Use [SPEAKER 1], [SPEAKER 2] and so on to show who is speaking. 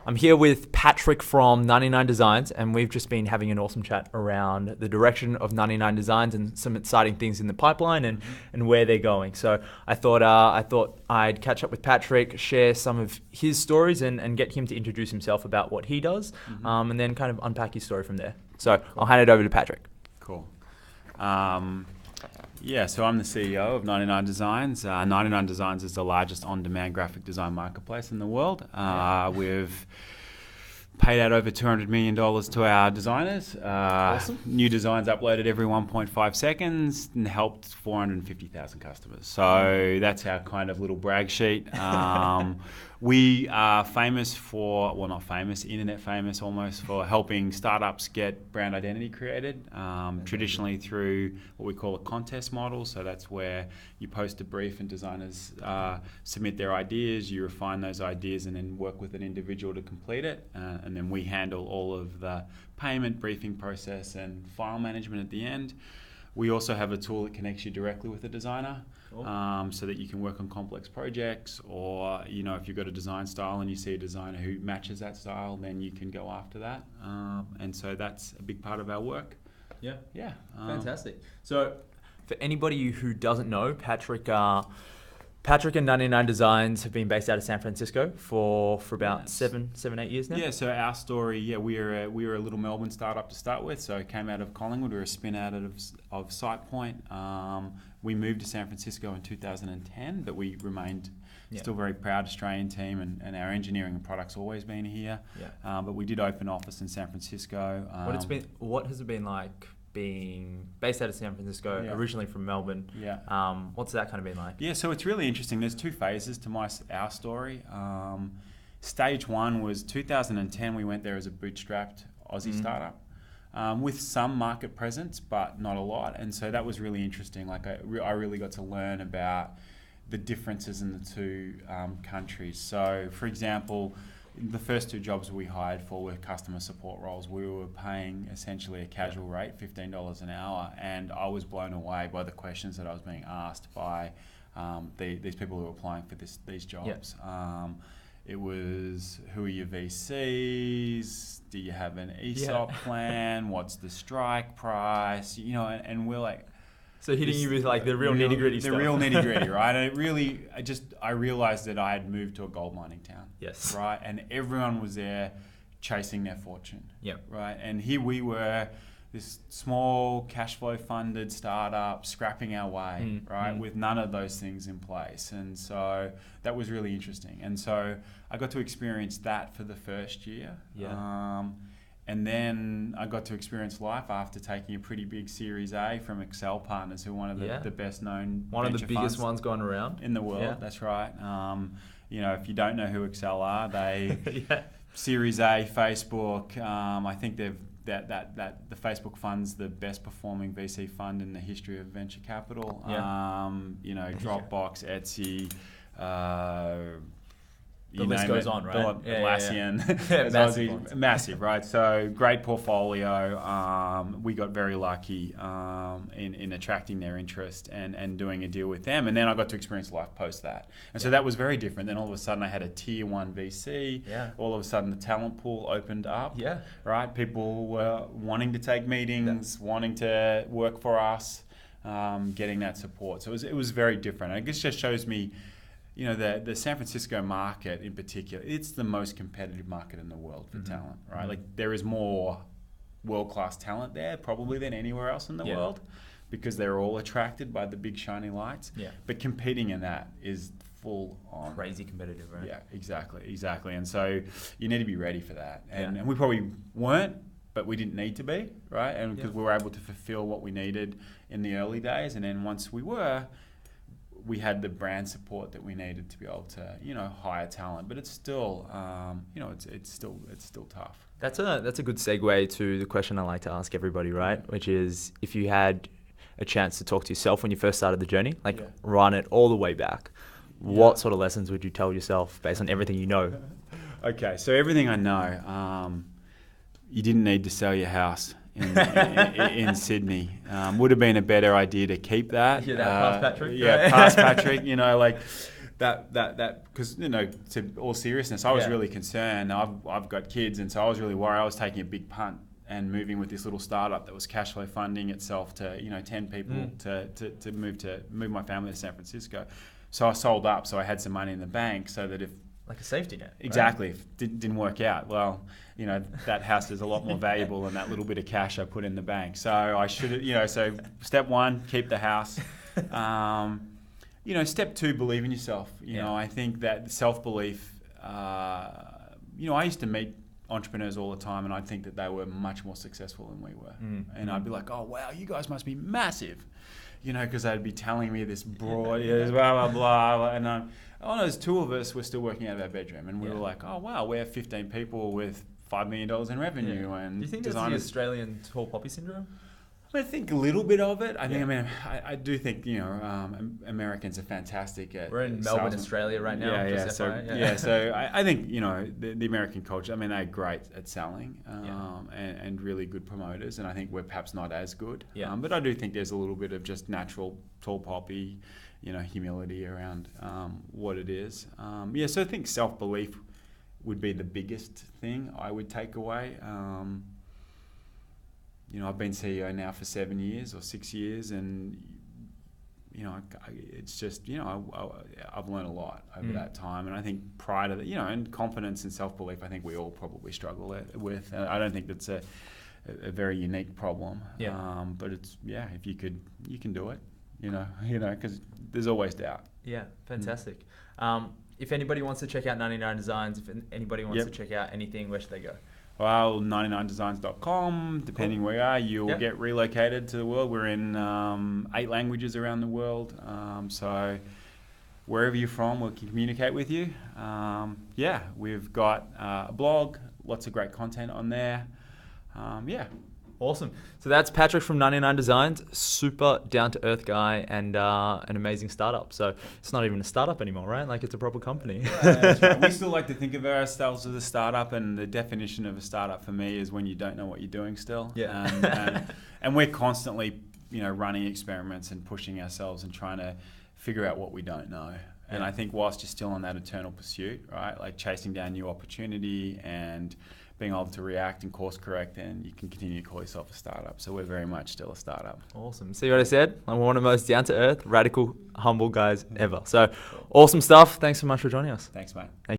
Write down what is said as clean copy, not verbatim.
[SPEAKER 1] I'm here with Patrick from 99 Designs, and we've just been having an awesome chat around the direction of 99 Designs and some exciting things in the pipeline and where they're going. So I thought I'd catch up with Patrick, share some of his stories, and get him to introduce himself about what he does, and then kind of unpack his story from there. So I'll hand it over to Patrick.
[SPEAKER 2] Cool. So I'm the CEO of 99 Designs. 99 Designs is the largest on-demand graphic design marketplace in the world. We've paid out over $200 million to our designers.
[SPEAKER 1] Awesome.
[SPEAKER 2] New designs uploaded every 1.5 seconds and helped 450,000 customers. So that's our kind of little brag sheet. We are famous for, well, not famous, internet famous almost, for helping startups get brand identity created, traditionally through what we call a contest model. So that's where you post a brief and designers submit their ideas, you refine those ideas and then work with an individual to complete it. And then we handle all of the payment, briefing process and file management at the end. We also have a tool that connects you directly with a designer. Cool. So that you can work on complex projects, or if you've got a design style and you see a designer who matches that style, then you can go after that. And so that's a big part of our work.
[SPEAKER 1] Yeah.
[SPEAKER 2] Fantastic.
[SPEAKER 1] So for anybody who doesn't know, Patrick and 99 Designs have been based out of San Francisco for about 7-8 years now.
[SPEAKER 2] Yeah, so our story, we were a little Melbourne startup to start with. So it came out of Collingwood. We were a spin out of SitePoint. We moved to San Francisco in 2010, but we remained still very proud Australian team, and our engineering and products always been here. Yeah. But we did open office in San Francisco.
[SPEAKER 1] What has it been like being based out of San Francisco, originally from Melbourne? What's that kind of been like?
[SPEAKER 2] Yeah, so it's really interesting. There's two phases to our story. Stage one was 2010. We went there as a bootstrapped Aussie startup. With some market presence, but not a lot. And so that was really interesting. Like I really got to learn about the differences in the two countries. So, for example, the first two jobs we hired for were customer support roles. We were paying essentially a casual rate, $15 an hour, and I was blown away by the questions that I was being asked by these people who were applying for these jobs. It was, who are your VCs? Do you have an ESOP plan? What's the strike price? And we're like...
[SPEAKER 1] So hitting you with like the real nitty-gritty stuff.
[SPEAKER 2] The real nitty-gritty, right? And I realized that I had moved to a gold mining town.
[SPEAKER 1] Yes.
[SPEAKER 2] Right? And everyone was there chasing their fortune.
[SPEAKER 1] Yep.
[SPEAKER 2] Right? And here we were, this small cash flow funded startup scrapping our way, right, with none of those things in place. And so that was really interesting. And so I got to experience that for the first year. And then I got to experience life after taking a pretty big Series A from Excel Partners, who are one of the best known
[SPEAKER 1] one of the biggest ones going around
[SPEAKER 2] in the world. Yeah. That's right. If you don't know who Excel are, they Series A, Facebook. I think they've that the Facebook fund's the best performing VC fund in the history of venture capital. Dropbox, Etsy,
[SPEAKER 1] the list goes on, right?
[SPEAKER 2] Atlassian, massive, right? So great portfolio. We got very lucky in attracting their interest and doing a deal with them. And then I got to experience life post that. And so that was very different. Then all of a sudden I had a tier one VC. Yeah. All of a sudden the talent pool opened up. Yeah. Right? People were wanting to take meetings, wanting to work for us, getting that support. So it was very different. I guess it just shows me, the San Francisco market in particular, it's the most competitive market in the world for talent, right? Like there is more world-class talent there probably than anywhere else in the world, because they're all attracted by the big shiny lights. Yeah. But competing in that is full on.
[SPEAKER 1] Crazy competitive, right?
[SPEAKER 2] Yeah, exactly. And so you need to be ready for that. And we probably weren't, but we didn't need to be, right? And because we were able to fulfill what we needed in the early days. And then once we had the brand support that we needed to be able to, hire talent. But it's still, it's still tough.
[SPEAKER 1] That's a good segue to the question I like to ask everybody, right? Which is, if you had a chance to talk to yourself when you first started the journey, run it all the way back, what sort of lessons would you tell yourself based on everything you know?
[SPEAKER 2] Okay, so everything I know, you didn't need to sell your house in Sydney. Would have been a better idea to keep that.
[SPEAKER 1] Past Patrick.
[SPEAKER 2] Past Patrick. that because to all seriousness, I was
[SPEAKER 1] Yeah.
[SPEAKER 2] really concerned. I've got kids, and so I was really worried. I was taking a big punt and moving with this little startup that was cash flow funding itself to 10 people to move my family to San Francisco. So I sold up, so I had some money in the bank, so that if
[SPEAKER 1] Like a safety net.
[SPEAKER 2] exactly if it didn't work out, well, that house is a lot more valuable than that little bit of cash I put in the bank. So I should so step one, keep the house. Step two, believe in yourself. I think that self-belief, I used to meet entrepreneurs all the time, and I'd think that they were much more successful than we were. And I'd be like, oh, wow, you guys must be massive, because they'd be telling me this broad, blah, blah, blah. And there's two of us, we're still working out of our bedroom. And we were like, oh, wow, we're 15 people with $5 million in revenue. And
[SPEAKER 1] do you think that's the Australian tall poppy syndrome?
[SPEAKER 2] I think a little bit of it. I do think Americans are fantastic at.
[SPEAKER 1] We're in Melbourne, Australia right now.
[SPEAKER 2] So I think the American culture. They're great at selling and really good promoters, and I think we're perhaps not as good. But I do think there's a little bit of just natural tall poppy, humility around what it is. So I think self-belief would be the biggest thing I would take away. I've been CEO now for 7 years or 6 years, and it's just I've learned a lot over that time, and I think prior to that, and confidence and self-belief, I think we all probably struggle with. And I don't think that's a very unique problem. But it's if you can do it, because there's always doubt.
[SPEAKER 1] Yeah, fantastic. If anybody wants to check out 99 Designs, if anybody wants to check out anything, where should they go?
[SPEAKER 2] Well, 99designs.com, depending where you are, you'll get relocated to the world. We're in 8 languages around the world. So wherever you're from, we can communicate with you. We've got a blog, lots of great content on there.
[SPEAKER 1] Awesome. So that's Patrick from 99 Designs, super down-to-earth guy and an amazing startup. So it's not even a startup anymore, right? Like, it's a proper company.
[SPEAKER 2] That's right. We still like to think of ourselves as a startup, and the definition of a startup for me is when you don't know what you're doing still. And we're constantly, running experiments and pushing ourselves and trying to figure out what we don't know. And I think whilst you're still on that eternal pursuit, right, like chasing down new opportunity and being able to react and course correct, and you can continue to call yourself a startup. So we're very much still a startup.
[SPEAKER 1] Awesome. See what I said? I'm one of the most down-to-earth, radical, humble guys ever. So awesome stuff. Thanks so much for joining us.
[SPEAKER 2] Thanks, mate.
[SPEAKER 1] Thank you.